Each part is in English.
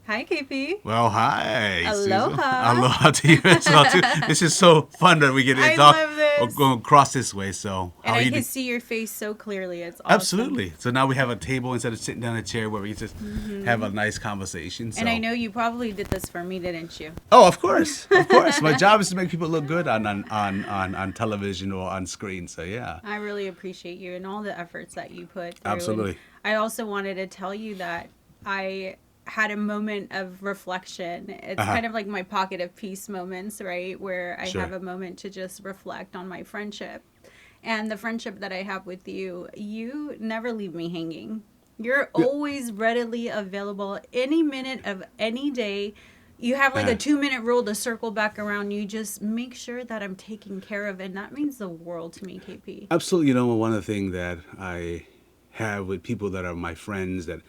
Hi, KP. Well, hi, Susan. Aloha. Aloha to you as well, too. This is so fun that we get I to talk love this. going across this way. So, how And are I you can doing? see your face so clearly. It's awesome. Absolutely. So now we have a table instead of sitting down in a chair where we just have a nice conversation. So. And I know you probably did this for me, didn't you? Oh, of course, of course. My job is to make people look good on television or on screen. So yeah. I really appreciate you and all the efforts that you put through. Absolutely. And I also wanted to tell you that I had a moment of reflection. It's kind of like my pocket of peace moments, right? Where I Sure. have a moment to just reflect on my friendship. And the friendship that I have with you, you never leave me hanging. You're always readily available any minute of any day. You have like a 2-minute rule to circle back around. You just make sure that I'm taken care of. And that means the world to me, KP. Absolutely. One of the things that I have with people that are my friends that,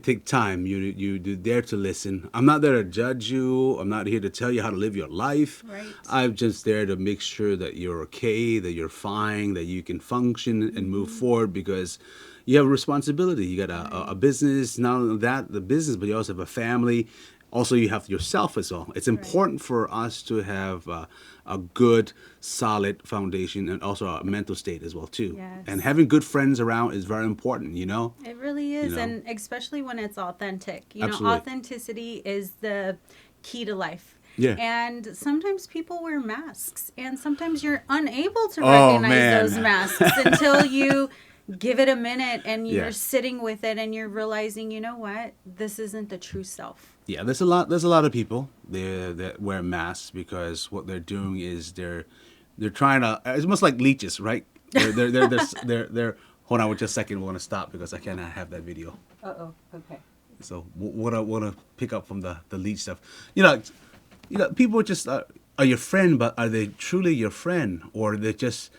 take time. You're there to listen. I'm not there to judge you. I'm not here to tell you how to live your life. Right. I'm just there to make sure that you're okay, that you're fine, that you can function and move forward because you have a responsibility. You got a business, not only that, the business, but you also have a family. Also, you have yourself as well. It's important for us to have a good, solid foundation and also a mental state as well, too. Yes. And having good friends around is very important, It really is. You know? And especially when it's authentic. Absolutely. Authenticity is the key to life. Yeah. And sometimes people wear masks, and sometimes you're unable to Oh, recognize man. those masks until you give it a minute and you're Yeah. sitting with it and you're realizing, you know what? This isn't the true self. Yeah, there's a lot of people there that wear masks because what they're doing is they're trying to. It's almost like leeches, right? They're. Hold on, just a second. We're gonna stop because I cannot have that video. Okay. So what I want to pick up from the leech stuff, people just are your friend, but are they truly your friend, or they're just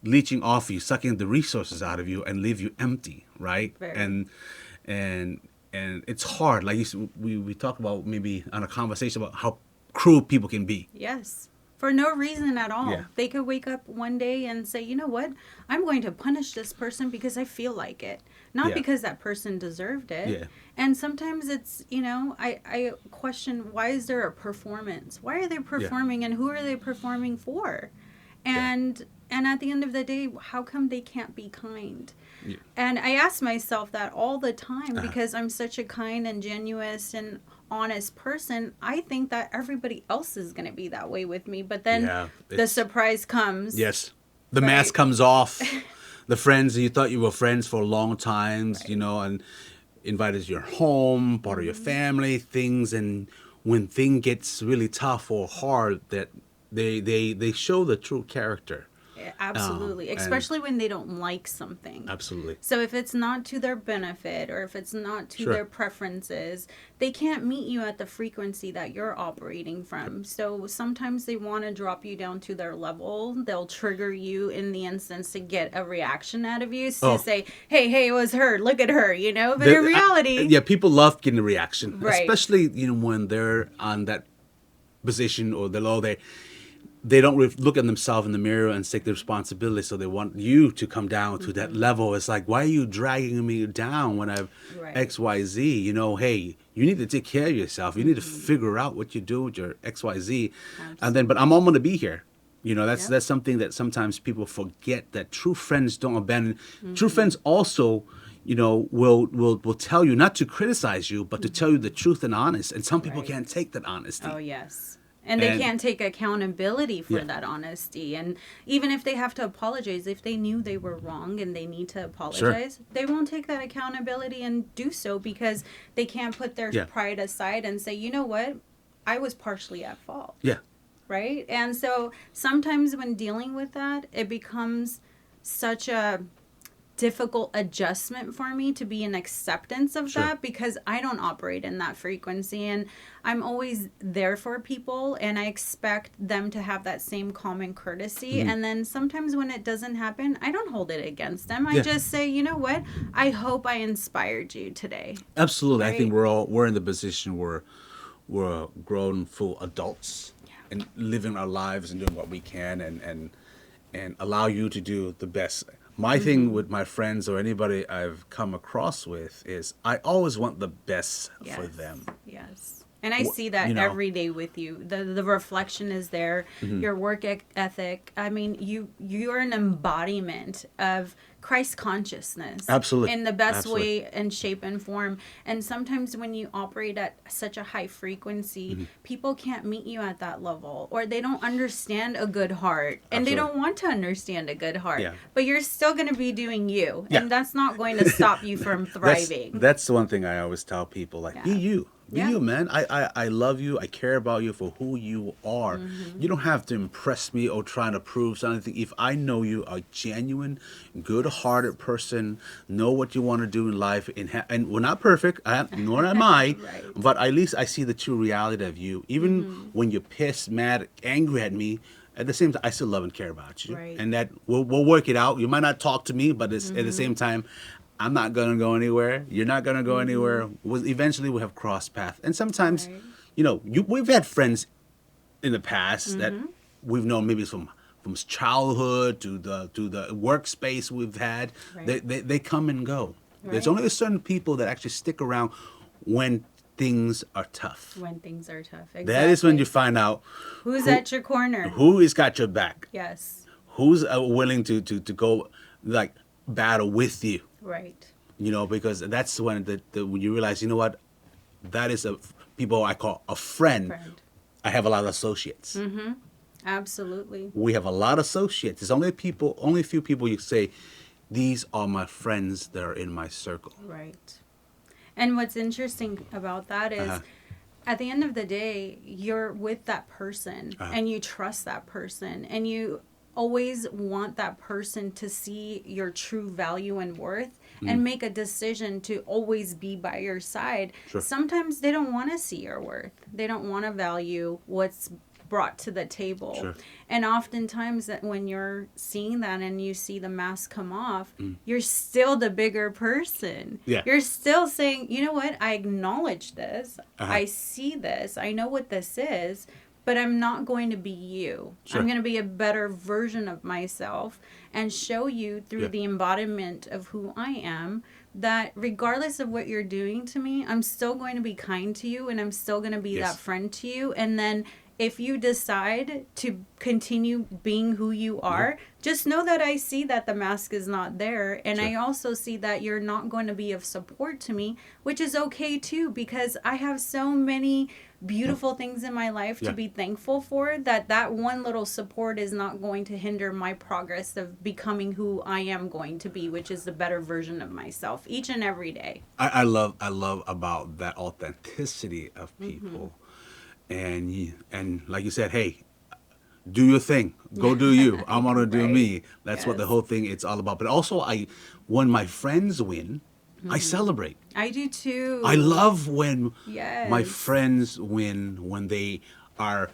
leeching off you, sucking the resources out of you, and leave you empty, right? Very. And it's hard. Like we talk about maybe on a conversation about how cruel people can be. Yes. For no reason at all. Yeah. They could wake up one day and say, you know what? I'm going to punish this person because I feel like it. Not Yeah. because that person deserved it. Yeah. And sometimes it's, I question, why is there a performance? Why are they performing and who are they performing for? And at the end of the day, how come they can't be kind? Yeah. And I ask myself that all the time because I'm such a kind and genuine and honest person. I think that everybody else is going to be that way with me. But then Yeah, the it's- surprise comes. Yes, the Right. mask comes off. The friends you thought you were friends for long times, and invited your home, part of your family, things, and when thing gets really tough or hard, that they show the true character. Absolutely. and- Especially when they don't like something. Absolutely. So if it's not to their benefit or if it's not to Sure. their preferences, they can't meet you at the frequency that you're operating from. So sometimes they want to drop you down to their level. They'll trigger you in the instance to get a reaction out of you to say, hey, it was her. Look at her, But in reality, People love getting a reaction, Right. especially when they're on that position or they don't look at themselves in the mirror and take the responsibility. So they want you to come down to that level. It's like, why are you dragging me down when I've Right. X, Y, Z? Hey, you need to take care of yourself. You need to figure out what you do with your X, Y, Z. And then, but I'm all going to be here. That's something that sometimes people forget, that true friends don't abandon. True friends also, will tell you not to criticize you, but to tell you the truth and honest. And some people Right. can't take that honesty. Oh, yes. And they And- can't take accountability for Yeah. that honesty. And even if they have to apologize, if they knew they were wrong and they need to apologize, they won't take that accountability and do so because they can't put their Yeah. pride aside and say, you know what? I was partially at fault. Yeah. Right? And so sometimes when dealing with that, it becomes such a difficult adjustment for me to be in acceptance of Sure. that because I don't operate in that frequency, and I'm always there for people and I expect them to have that same common courtesy. And then sometimes when it doesn't happen, I don't hold it against them. I Yeah. just say, you know what? I hope I inspired you today. Absolutely. I think Right. we're in the position where we're grown full adults and living our lives and doing what we can and allow you to do the best. My thing with my friends or anybody I've come across with is I always want the best for Yes. them. Yes. And I see that You know, every day with you. The reflection is there. Your work ethic. I mean, you're an embodiment of Christ consciousness absolutely, in the best absolutely. way and shape and form. And sometimes when you operate at such a high frequency, people can't meet you at that level, or they don't understand a good heart, and they Absolutely. don't want to understand a good heart. Yeah. But you're still going to be doing you, Yeah. and that's not going to stop you from thriving. That's the one thing I always tell people, like, be Yeah. you. Be Yeah. you, man. I love you. I care about you for who you are. You don't have to impress me or try to prove something. If I know you are genuine, good-hearted person, know what you want to do in life, and we're not perfect, nor am I, Right. but at least I see the true reality of you. Even when you're pissed, mad, angry at me, at the same time, I still love and care about you, Right. and that we'll work it out. You might not talk to me, but it's, at the same time, I'm not gonna go anywhere. You're not gonna go anywhere. Eventually, we'll have crossed paths, and sometimes, Right. we've had friends in the past that we've known maybe from childhood to the workspace we've had. Right. They come and go. There's Right. only certain people that actually stick around when things are tough. When things are tough. Exactly. That is when you find out Who's who at your corner? who has got your back, Yes. who's willing to go like battle with you. Right. Because that's when when you realize, what, that is people I call a friend. Friend. I have a lot of associates. Absolutely. We have a lot of associates. There's only a few people you say, these are my friends that are in my circle. Right. And what's interesting about that is, Uh-huh. at the end of the day, you're with that person Uh-huh. and you trust that person, and you always want that person to see your true value and worth and make a decision to always be by your side. Sure. Sometimes they don't want to see your worth. They don't want to value what's brought to the table. Sure. And oftentimes that when you're seeing that and you see the mask come off, you're still the bigger person. Yeah. You're still saying, you know what, I acknowledge this. Uh-huh. I see this. I know what this is, but I'm not going to be you. Sure. I'm going to be a better version of myself and show you through Yeah. the embodiment of who I am that regardless of what you're doing to me, I'm still going to be kind to you, and I'm still going to be Yes. that friend to you. And then if you decide to continue being who you are, just know that I see that the mask is not there. And Sure. I also see that you're not going to be of support to me, which is okay too, because I have so many beautiful things in my life Yeah. to be thankful for, that one little support is not going to hinder my progress of becoming who I am going to be, which is the better version of myself each and every day. I love about that authenticity of people, and like you said, hey, do your thing, go do you. I'm gonna do Right. me. That's what the Yes. whole thing it's all about. But also, when my friends win, I celebrate. I do too. I love when Yes. my friends win, when they are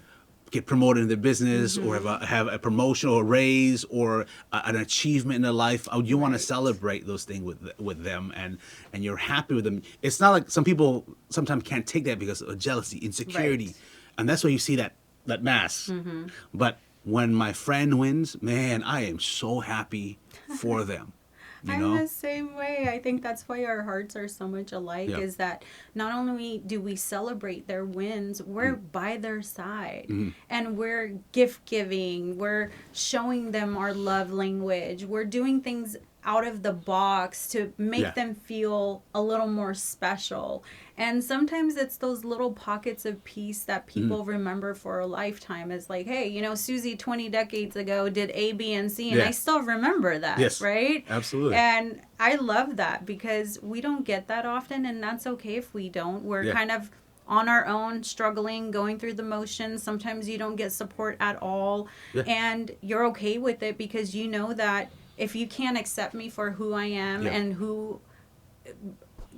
get promoted in their business or have a promotion or a raise or an achievement in their life. You want to Right. celebrate those things with them, and you're happy with them. It's not like some people sometimes can't take that because of jealousy, insecurity, Right. and that's why you see that mask. But when my friend wins, man, I am so happy for them. You I'm know? the same way. I think that's why our hearts are so much alike, Yeah. is that not only do we celebrate their wins, we're by their side. And we're gift giving, we're showing them our love language, we're doing things out of the box to make Yeah. them feel a little more special. And sometimes it's those little pockets of peace that people remember for a lifetime. Is like, hey, Susie 20 decades ago did A, B, and C, and Yeah. I still remember that, Yes. right? Absolutely. And I love that because we don't get that often, and that's okay if we don't. We're Yeah. kind of on our own, struggling, going through the motions. Sometimes you don't get support at all, Yeah. and you're okay with it because you know that if you can't accept me for who I am Yeah. and who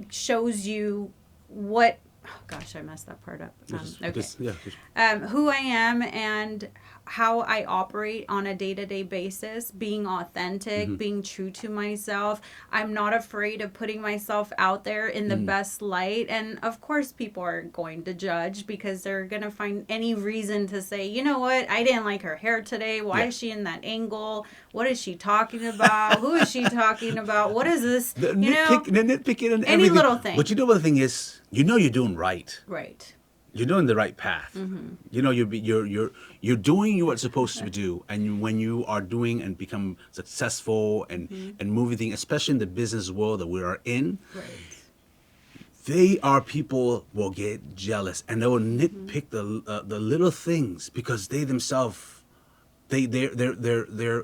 shows you what oh gosh, I messed that part up. Okay. Just, Who I am and how I operate on a day to day basis, being authentic, being true to myself. I'm not afraid of putting myself out there in the best light. And of course, people are going to judge because they're going to find any reason to say, you know what, I didn't like her hair today. Why yeah. is she in that angle? What is she talking about? Who is she talking about? What is this? They're nitpicking and Any everything. little thing. But you know what the thing is? You know you're doing right. Right. You're doing the right path. You know you're doing what it's supposed to do, and when you are doing and become successful and moving things, especially in the business world that we are in, Right. they are people will get jealous and they will nitpick the little things because they themselves they're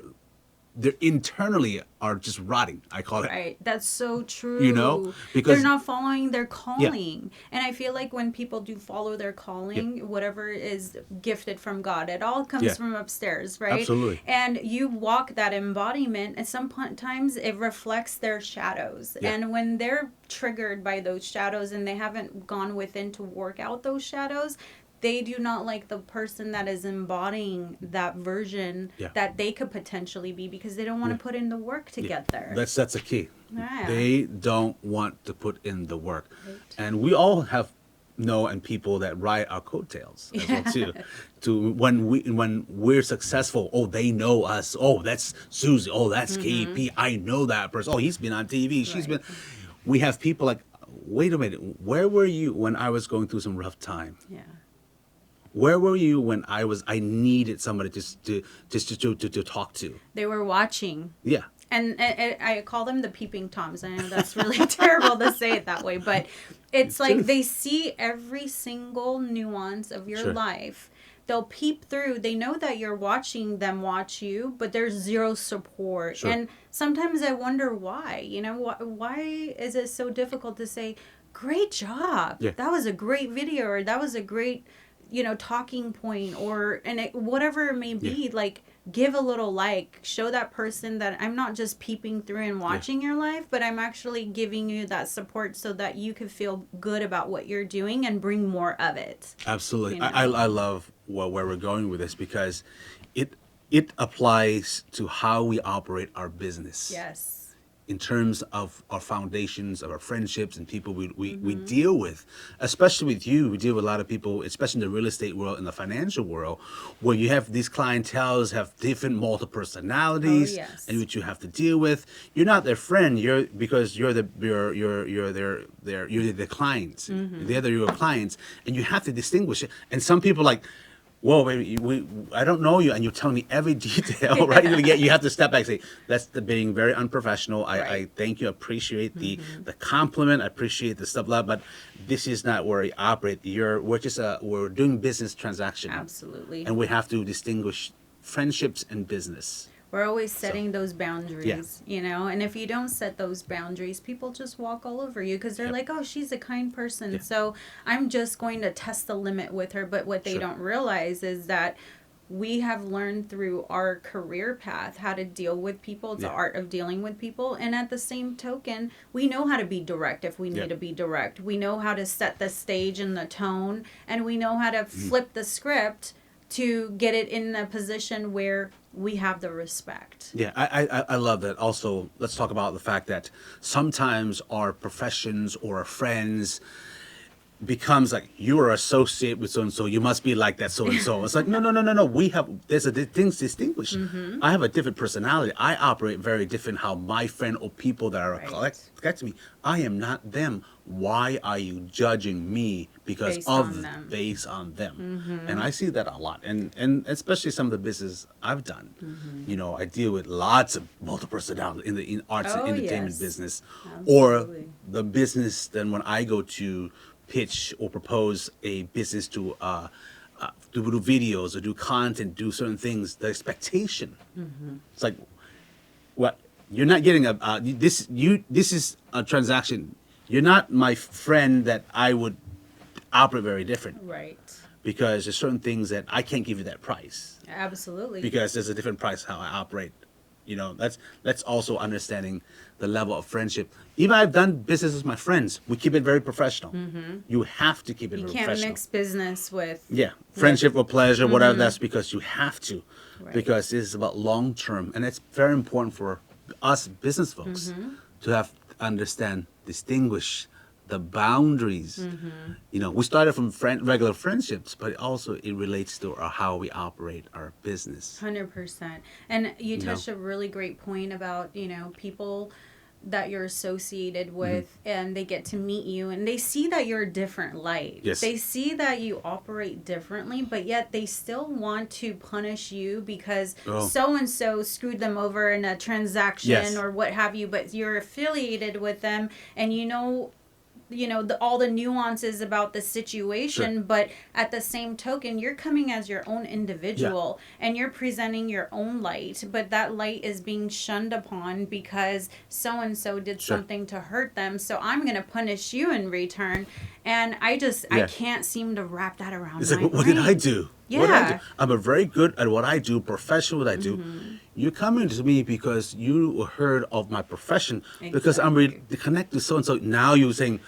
internally are just rotting. I call it. Right. That's so true. You know, they're because not following their yeah, calling. And I feel like when people do follow their yeah, calling, whatever is gifted from God, it all comes yeah, from upstairs, right? absolutely. And you walk that embodiment, and sometimes it reflects their shadows. Yeah, And when they're triggered by those shadows and they haven't gone within to work out those shadows, they do not like the person that is embodying that version yeah, that they could potentially be because they don't want yeah, to put in the work to yeah. get there. That's a key. Yeah. They don't want to put in the work, Right. and we all have and people that ride our coattails as well too. To when we're successful, oh they know us. Oh that's Susie. Oh that's KP. I know that person. Oh he's been on TV. She's Right. been. We have people like, wait a minute, where were you when I was going through some rough time? Yeah. Where were you when I needed somebody to talk to? They were watching. Yeah. And I call them the peeping toms. I know that's really terrible to say it that way, but it's like Truth. they see every single nuance of your Sure. life. They'll peep through. They know that you're watching them watch you, but there's zero support. Sure. And sometimes I wonder why. You know, why is it so difficult to say, great job. Yeah. That was a great video, or that was a great, talking point, or, whatever it may be, Yeah. like, give a little like, show that person that I'm not just peeping through and watching your life, but I'm actually giving you that support so that you can feel good about what you're doing and bring more of it. Absolutely. You know? I love where we're going with this because it applies to how we operate our business. Yes. In terms of our foundations, of our friendships and people we deal with, especially with you, we deal with a lot of people, especially in the real estate world and the financial world, where you have these clienteles have different multiple personalities, Oh, yes. and which you have to deal with. You're not their friend. You're because you're their clients. They're your clients, and you have to distinguish it. And some people like, whoa, baby, I don't know you, and you're telling me every detail, right? You have to step back and say, that's being very unprofessional. I Right. thank you, appreciate the compliment, I appreciate the stuff, but this is not where we operate. We're doing business transaction. Absolutely. And we have to distinguish friendships and business. We're always setting those boundaries, and if you don't set those boundaries, people just walk all over you because they're Yep. like, oh, she's a kind person. Yeah. So I'm just going to test the limit with her. But what they Sure. don't realize is that we have learned through our career path how to deal with people, the Yeah. art of dealing with people. And at the same token, we know how to be direct if we need Yeah. to be direct. We know how to set the stage and the tone, and we know how to flip the script to get it in a position where we have the respect. Yeah, I love that. Also, let's talk about the fact that sometimes our professions or our friends becomes like you are associated with so and so, you must be like that so and so. It's like no. There's a things distinguished. I have a different personality. I operate very different. How my friend or people that are Right. connect to me, I am not them. Why are you judging me because Based of on them. based on them? And I see that a lot, and especially some of the business I've done. I deal with lots of multiple personalities in arts Oh, and entertainment yes. business, Absolutely. or the business. Then when I go to pitch or propose a business to do videos or do content, do certain things, the expectation. It's like, what you're not getting this is a transaction. You're not my friend that I would operate very different Right. because there's certain things that I can't give you that price Absolutely. because there's a different price how I operate. That's also understanding the level of friendship. Even I've done business with my friends. We keep it very professional. You have to keep it You very can't professional. mix business Yeah, with friendship or pleasure, whatever. That's because you have to, right. because this is about long term, and it's very important for us business folks to have understand, distinguish the boundaries. We started from regular friendships, but also it relates to how we operate our business. 100%. And you You know, touched a really great point about, people that you're associated hmm with and they get to meet you and they see that you're a different light. yes, They see that you operate differently, but yet they still want to punish you because oh, so and so screwed them over in a transaction yes, or what have you, but you're affiliated with them and all the nuances about the sure, situation, but at the same token you're coming as your own yeah, individual and you're presenting your own light, but that light is being shunned upon because so and so did sure, something to hurt them, so I'm going to punish you in return. And I yeah. can't seem to wrap that around It's like, my what did I brain. do? What did I do? Yeah. I'm a very good at what I do, professional what I do. Mm-hmm. You come into me because you heard of my profession, because I'm Exactly. connected to so and so. Now you're saying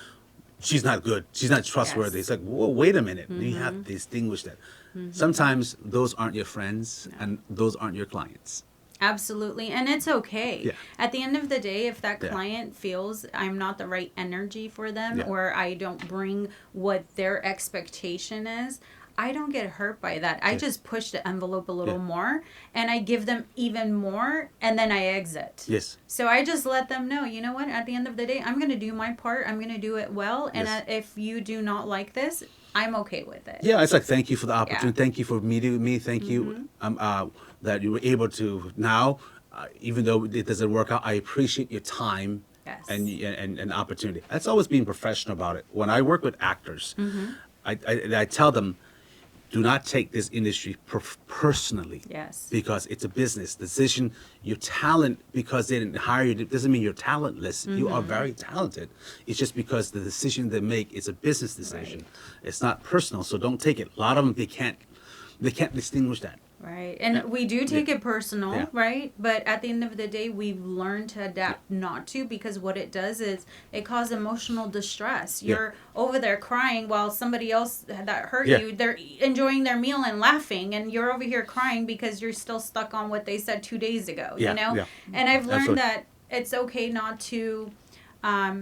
she's not good, she's not trustworthy. It's Yes. like, whoa, wait a minute. You have Mm-hmm. to distinguish that. Mm-hmm. Sometimes those aren't your friends No. and those aren't your clients. Absolutely. And it's okay. Yeah, At the end of the day, if that yeah, client feels I'm not the right energy for them yeah, or I don't bring what their expectation is, I don't get hurt by that. I yeah, just push the envelope a yeah. little more and I give them even more and then I exit. Yes, So I just let them know, you know what, at the end of the day, I'm going to do my part. I'm going to do it well. And yes. if you do not like this, I'm okay with it. Yeah, it's like, thank you for the Yeah. opportunity. Thank you for meeting with me. Thank you Mm-hmm. that you were able to now, even though it doesn't work out, I appreciate your time and Yes. and opportunity. That's always being professional about it. When I work with actors, Mm-hmm. I tell them, do not take this industry personally, Yes. because it's a business decision. Your talent, because they didn't hire you, doesn't mean you're talentless. You are Mm-hmm. very talented. It's just because the decision they make is a business Right. decision. It's not personal, so don't take it. A lot of them, they can't distinguish that. Right. Uh, And we do yeah, take it yeah, personal, right? But at the end of the day, we've learned to yeah, adapt not to, because what it does is it causes emotional distress. yeah, You're over there crying while somebody else that hurt yeah, you, they're enjoying their meal and laughing, and you're over here crying because you're still stuck on what they said 2 days ago, you yeah, know? yeah. And I've learned Absolutely. that it's okay not to, um,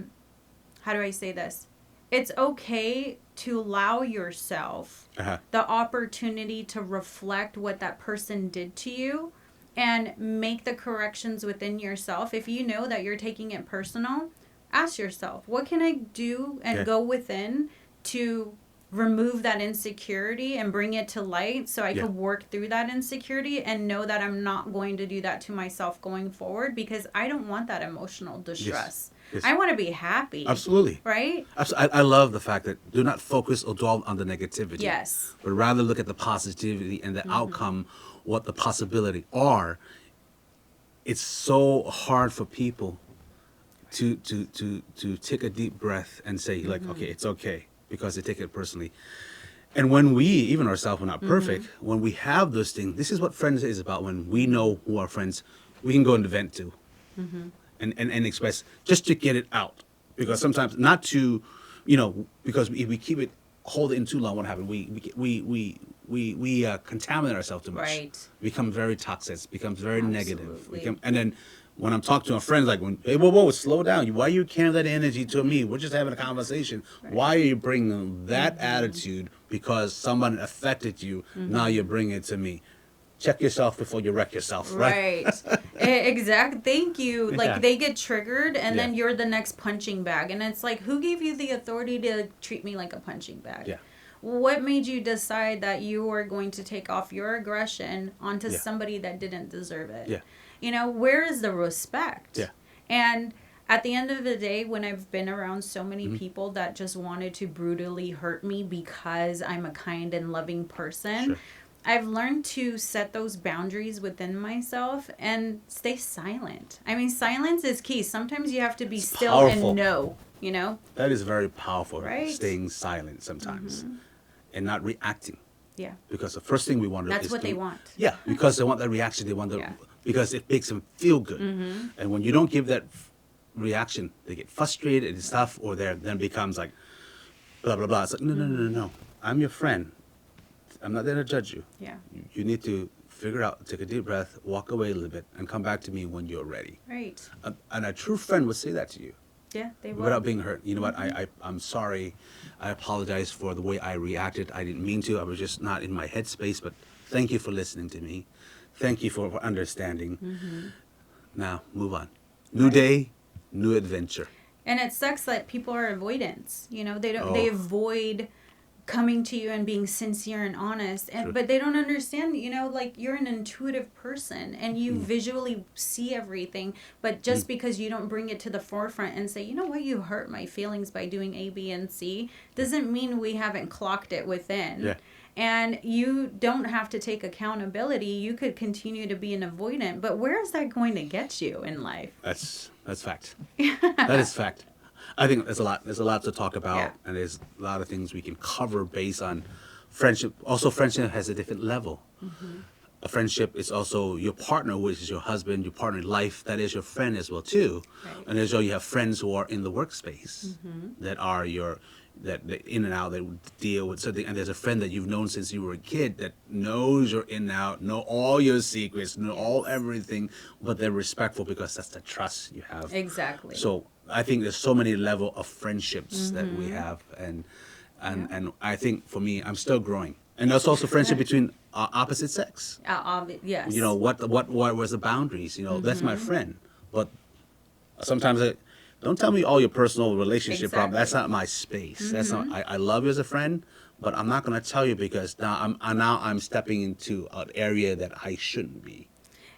how do I say this? It's okay to allow yourself Uh-huh. the opportunity to reflect what that person did to you and make the corrections within yourself. If you know that you're taking it personal, ask yourself, what can I do and Yeah. go within to remove that insecurity and bring it to light so I Yeah. could work through that insecurity and know that I'm not going to do that to myself going forward, because I don't want that emotional Yes. distress. Yes. I want to be happy, Absolutely. right? I love the fact that do not focus or dwell on the negativity, Yes. but rather look at the positivity and the outcome, what the possibility are. It's so hard for people to take a deep breath and say, like, okay, it's okay, because they take it personally. And when we, even ourselves, we're not perfect, when we have those things, this is what friends is about. When we know who our friends, we can go and vent to, and express, just to get it out. Because sometimes, not to, because if we keep it, hold it in too long, what happens? We contaminate ourselves too much. Right. Become very toxic. Becomes very negative. Absolutely. And then when I'm talking to a friend, like, hey, whoa, slow down. Why are you carrying that energy to me? We're just having a conversation. Right. Why are you bringing that attitude because someone affected you? Now you're bringing it to me. Check yourself before you wreck yourself, right? Right. Exact. Thank you. Yeah. Like they get triggered and then Yeah. you're the next punching bag. And it's like, who gave you the authority to treat me like a punching bag? Yeah. What made you decide that you are going to take off your aggression onto Yeah. somebody that didn't deserve it? Yeah. Where is the respect? Yeah. And at the end of the day, when I've been around so many Mm-hmm. people that just wanted to brutally hurt me because I'm a kind and loving person, Sure. I've learned to set those boundaries within myself and stay silent. I mean, silence is key. Sometimes you have to be It's still powerful. and know. That is very powerful, Right? staying silent sometimes and not reacting. Yeah. Because the first thing we want to That's is what to, they want. Yeah, because they want that reaction. They want the Yeah. because it makes them feel good. Mm-hmm. And when you don't give that reaction, they get frustrated and stuff, or they then becomes like blah blah blah. It's like no. I'm your friend. I'm not there to judge you. Yeah. You need to figure out, take a deep breath, walk away a little bit, and come back to me when you're ready. Right. And a true friend would say that to you Yeah, they will. without being hurt. You know what? I'm sorry. I apologize for the way I reacted. I didn't mean to. I was just not in my headspace. But thank you for listening to me. Thank you for understanding. Now move on. New day, new adventure. And it sucks that people are avoidance. You know, they don't. Oh. They avoid coming to you and being sincere and honest, and True. but they don't understand. You know, like you're an intuitive person and you visually see everything, but just because you don't bring it to the forefront and say, you know what, you hurt my feelings by doing A, B, and C, doesn't mean we haven't clocked it within. Yeah. And you don't have to take accountability. You could continue to be an avoidant, but where is that going to get you in life? That's fact. That is fact. I think there's a lot. There's a lot to talk about, Yeah. and there's a lot of things we can cover based on friendship. Also, friendship has a different level. A friendship is also your partner, which is your husband, your partner in life. That is your friend as well too. Right. And there's you have friends who are in the workspace that are your that in and out, that deal with something. And there's a friend that you've known since you were a kid that knows you're in and out, know all your secrets, know all everything, but they're respectful because that's the trust you have. Exactly. So I think there's so many level of friendships that we have, and I think for me, I'm still growing. And there's also friendship between opposite sex. Yes. You know, what was the boundaries? You know, that's my friend, but sometimes don't tell me all your personal relationship problems. That's not my space. That's not. I love you as a friend, but I'm not going to tell you because now I'm stepping into an area that I shouldn't be.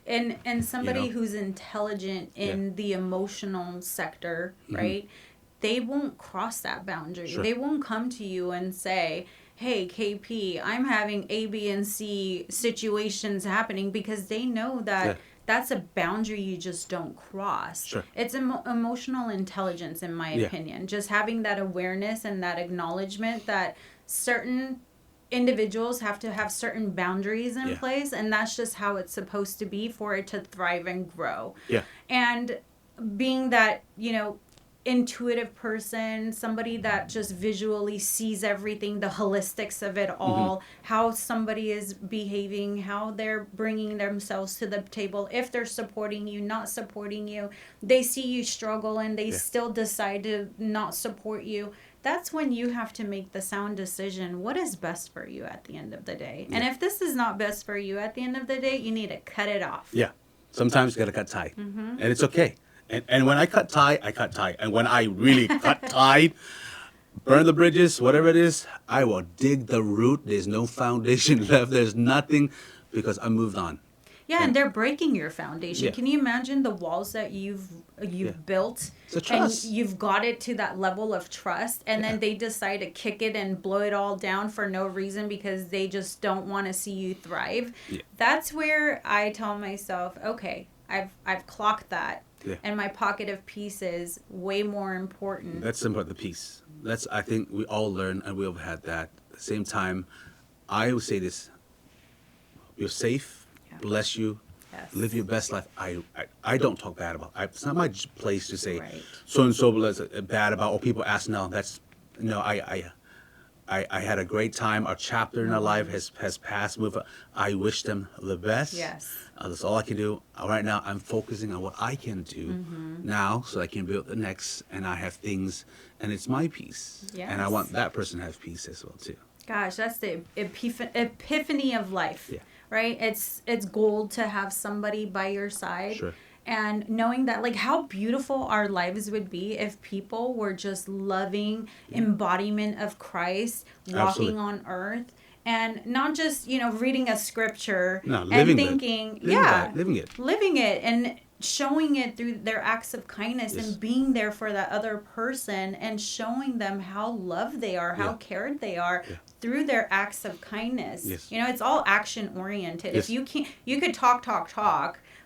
And somebody You know? who's intelligent in Yeah. the emotional sector, right? They won't cross that boundary. Sure. They won't come to you and say, hey, KP, I'm having A, B, and C situations happening, because they know that Yeah. that's a boundary you just don't cross. Sure. It's emotional intelligence, in my Yeah. opinion. Just having that awareness and that acknowledgement that certain individuals have to have certain boundaries in Yeah. place, and that's just how it's supposed to be for it to thrive and grow. Yeah. And being that, you know, intuitive person, somebody that just visually sees everything, the holistics of it all, how somebody is behaving, how they're bringing themselves to the table, if they're supporting you, not supporting you, they see you struggle and they still decide to not support you. That's when you have to make the sound decision. What is best for you at the end of the day? And if this is not best for you at the end of the day, you need to cut it off. Yeah. Sometimes you got to cut tie. And it's okay. And when I cut tie, I cut tie. And when I really cut tie, burn the bridges, whatever it is, I will dig the root. There's no foundation left. There's nothing, because I moved on. Yeah, and they're breaking your foundation. Yeah. Can you imagine the walls that you've built? It's a trust. And you've got it to that level of trust, and then they decide to kick it and blow it all down for no reason because they just don't want to see you thrive. Yeah. That's where I tell myself, okay, I've clocked that. Yeah. And my pocket of peace is way more important. That's about the peace. I think we all learn, and we have had that. At the same time, I would say this: you're safe. Yeah. Bless you. Yes. Live your best life. I don't talk bad about. It's not my place to say Right. so and so bad about. Or people ask, no, I had a great time. Our chapter in our life has passed. I wish them the best. Yes. That's all I can do. Right now, I'm focusing on what I can do now, so I can build the next. And I have things, and it's my peace. And I Yes. want that person to have peace as well too. Gosh, that's the epiphany of life, Yeah. right? It's gold to have somebody by your side. Sure. And knowing that, like, how beautiful our lives would be if people were just loving embodiment of Christ, walking Absolutely. on earth, and not just, you know, reading a scripture No, and living it. thinking, Living it. living it and showing it through their acts of kindness Yes. and being there for that other person and showing them how loved they are, how Yeah. cared they are Yeah. through their acts of kindness. Yes. You know, it's all action oriented. Yes. If you could talk,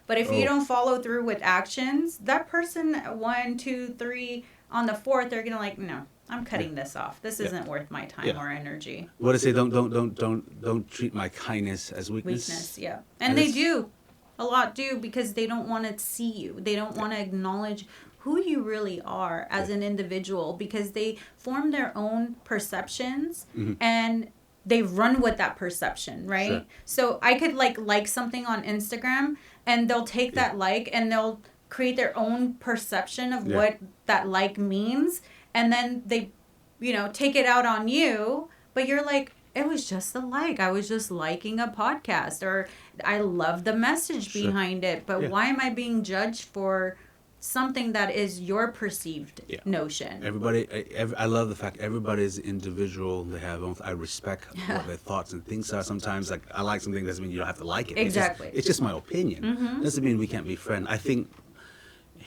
but if you Oh. don't follow through with actions, that person 1, 2, 3 on the fourth, they're gonna like, no, I'm cutting this off. This Yeah. isn't worth my time Yeah. or energy. What I say, don't treat my kindness as weakness. Weakness, yeah. And And they it's do. A lot do because they don't want to see you. They don't want to acknowledge who you really are as Yeah. an individual because they form their own perceptions Mm-hmm. and they run with that perception, right? Sure. So I could like something on Instagram and they'll take Yeah. that like and they'll create their own perception of Yeah. what that like means and then they take it out on you, but you're like, it was just a like. I was just liking a podcast, or I love the message Sure. behind it. But Yeah. why am I being judged for something that is your perceived Yeah. notion? Everybody, I love the fact everybody's individual. They have. I respect what their thoughts and things are. Sometimes, like I like something doesn't mean you don't have to like it. Exactly. It's just my opinion. Doesn't mean we can't be friends. I think.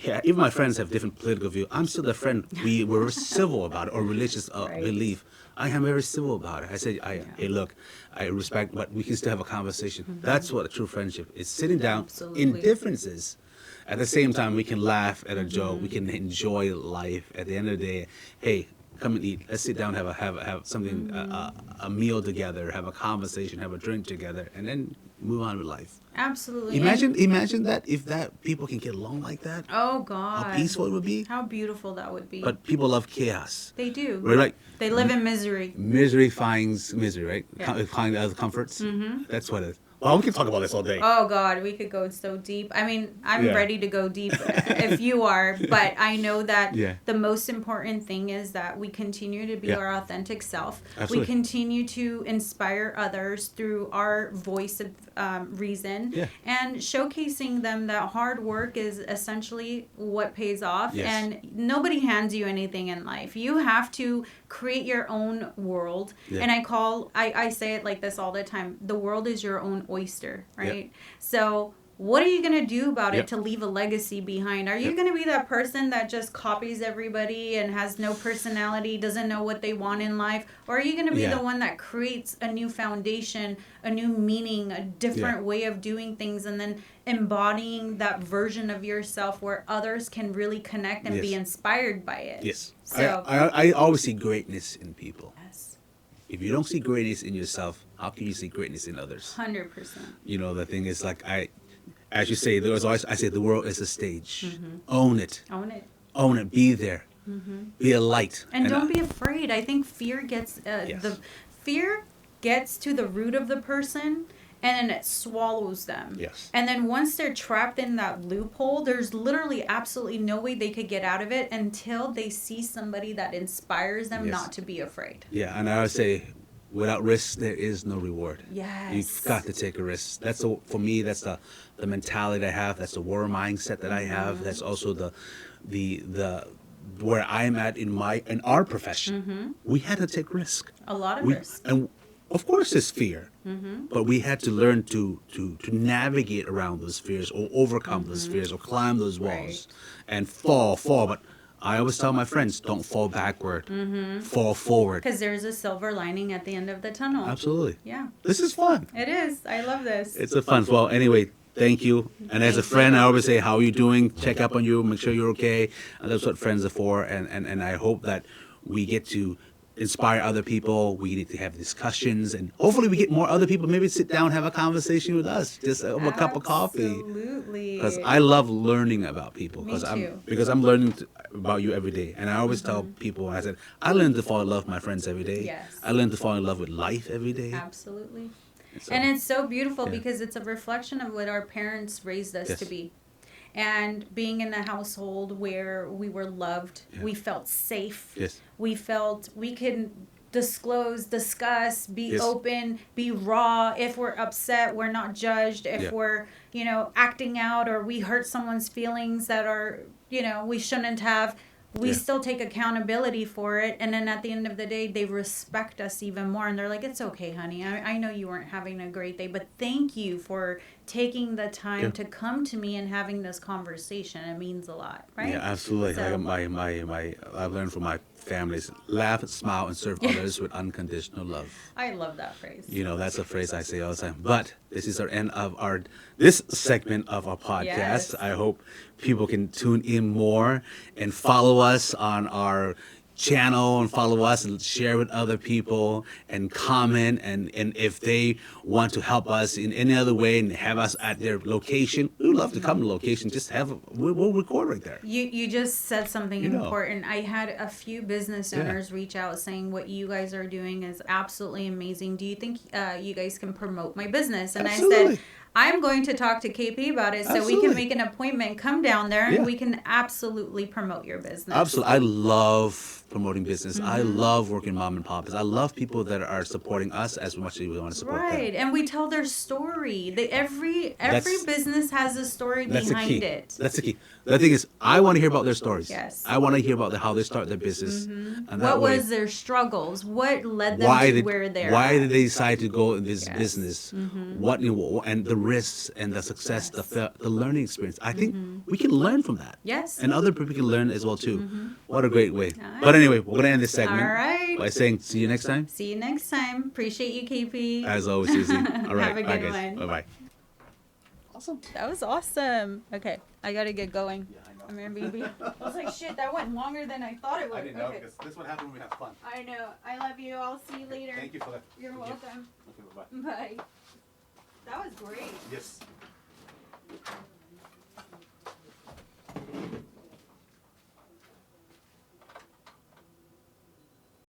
Yeah, even my friends have different political views. I'm still their friend. We were civil about it, or religious Right. belief. I am very civil about it. I said, hey, look, I respect, but we can still have a conversation. That's what a true friendship is: sitting down Absolutely. in differences. At the same time, we can laugh at a joke. We can enjoy life. At the end of the day, hey, come and eat. Let's sit down, have something, a meal together, have a conversation, have a drink together, and then move on with life. Absolutely. Imagine that if that people can get along like that, Oh God. how peaceful it would be. How beautiful that would be. But people love chaos. They do. We're like They live in misery. misery finds misery, right? Yeah. Find other comforts. That's what it is. Well, we can talk about this all day. Oh God, we could go so deep. I mean, I'm Yeah. ready to go deep if you are, but I know that Yeah. the most important thing is that we continue to be Yeah. our authentic self. Absolutely. We continue to inspire others through our voice of reason Yeah. and showcasing them that hard work is essentially what pays off. Yes. And nobody hands you anything in life. You have to create your own world. Yeah. And I say it like this all the time. The world is your own oyster, right? So what are you going to do about Yep. it to leave a legacy behind? Are you Yep. going to be that person that just copies everybody and has no personality, doesn't know what they want in life? Or are you going to be Yeah. the one that creates a new foundation, a new meaning, a different way of doing things, and then embodying that version of yourself where others can really connect and be Yes. inspired by it? Yes. So, I always see greatness in people. yes, If you don't see greatness in yourself, how can you see greatness in others? 100%. The thing is, like as you say, I say the world is a stage. Own it. Own it. Own it. Be there. Be a light. And don't be afraid. I think fear gets Yes. the fear gets to the root of the person and then it swallows them. Yes. And then once they're trapped in that loophole, there's literally absolutely no way they could get out of it until they see somebody that inspires them Yes. not to be afraid. Yeah, and I would say, without risk, there is no reward. Yes. You've got to take a risk. For me, that's the mentality I have. That's the war mindset that I have. That's also the where I'm at in our profession. We had to take risk. A lot of We, risk. and of course, there's fear, but we had to learn to navigate around those fears, or overcome those fears, or climb those walls, and fall. But I always tell my friends, don't fall backward, fall forward. Because there's a silver lining at the end of the tunnel. Absolutely. Yeah. This is fun. It is. I love this. It's a fun. Well, anyway, thank you. And as a friend, I always say, how are you doing? Check up on you, make sure you're okay. And that's what friends are for. And I hope that we get to inspire other people. We need to have discussions, and hopefully we get more other people. Maybe sit down, have a conversation with us, just over a cup of coffee. Absolutely. Because I love learning about people. Me too. Because I'm learning about you every day. And I always tell people, I said, I learn to fall in love with my friends every day. Yes. I learn to fall in love with life every day. Absolutely. So, And it's so beautiful Yeah. because it's a reflection of what our parents raised us Yes. to be. And being in a household where we were loved, Yeah. we felt safe. Yes. We felt we can discuss, be Yes. open, be raw. If we're upset, we're not judged. If Yeah. we're, acting out or we hurt someone's feelings that are, we shouldn't have, we Yeah. still take accountability for it. And then at the end of the day, they respect us even more. And they're like, it's okay, honey. I know you weren't having a great day, but thank you for taking the time Yeah. to come to me and having this conversation. It means a lot, right? Yeah, absolutely. So- I've learned from my families, laugh, smile, and serve others with unconditional love. I love that phrase. That's a phrase I say all the time. But this is our end of this segment of our podcast. Yes. I hope people can tune in more and follow us on our channel and follow us and share with other people and comment, and if they want to help us in any other way and have us at their location, we would love to come to location. Just we'll record right there. You just said something You know. important. I had a few business Yeah. owners reach out saying what you guys are doing is absolutely amazing. Do you think you guys can promote my business? And I Absolutely. said, I'm going to talk to KP about it so we Absolutely. can make an appointment, come down there, Yeah. and we can absolutely promote your business. Absolutely. I love promoting business. I Mm-hmm. love working mom and pops. I love people that are supporting us as much as we want to support Right, them. and we tell their story. Every That's- business has a story That's the behind key. it. That's the key. The thing is, I want to hear about their stories. Yes. I want to hear about how they start their business. And that What way, was their struggles? What led them to where they're why at? did they decide to go in this Yes. business? What and the risks and the success, the learning experience. I think we can learn from that. Yes. And other people can learn as well too. What a great way. All But anyway, we're gonna end this segment All right. by saying see you next time. See you next time. Appreciate you, KP. As always, Susie. All right, Have a bye good guys. one. Bye bye. Awesome. That was awesome. Okay, I gotta get going. Yeah, I know. I'm gonna be. I was like, shit, that went longer than I thought it would. Okay. this is what happens when we have fun. I know. I love you. I'll see you later. Thank you for that. You're Thank you. welcome. Okay, bye bye. Bye. That was great. Yes.